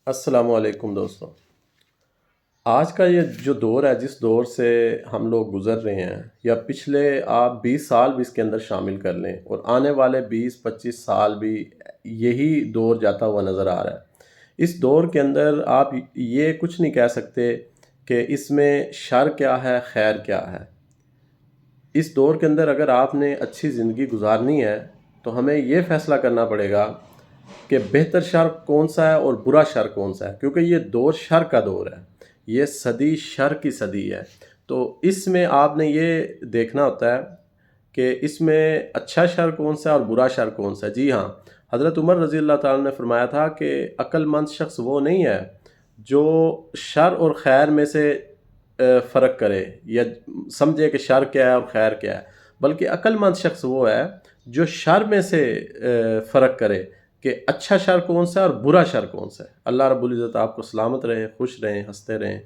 السلام علیکم دوستوں۔ آج کا یہ جو دور ہے، جس دور سے ہم لوگ گزر رہے ہیں، یا پچھلے آپ 20 سال بھی اس کے اندر شامل کر لیں، اور آنے والے 20-25 سال بھی یہی دور جاتا ہوا نظر آ رہا ہے۔ اس دور کے اندر آپ یہ کچھ نہیں کہہ سکتے کہ اس میں شر کیا ہے، خیر کیا ہے۔ اس دور کے اندر اگر آپ نے اچھی زندگی گزارنی ہے تو ہمیں یہ فیصلہ کرنا پڑے گا کہ بہتر شر کون سا ہے اور برا شر کون سا ہے، کیونکہ یہ دور شر کا دور ہے، یہ صدی شر کی صدی ہے۔ تو اس میں آپ نے یہ دیکھنا ہوتا ہے کہ اس میں اچھا شر کون سا ہے اور برا شر کون سا ہے۔ جی ہاں، حضرت عمر رضی اللہ تعالیٰ نے فرمایا تھا کہ عقل مند شخص وہ نہیں ہے جو شر اور خیر میں سے فرق کرے یا سمجھے کہ شر کیا ہے اور خیر کیا ہے، بلکہ عقل مند شخص وہ ہے جو شر میں سے فرق کرے کہ اچھا شر کون سا ہے اور برا شر کون سا ہے۔ اللہ رب العزت آپ کو سلامت رہے، خوش رہیں، ہنستے رہیں۔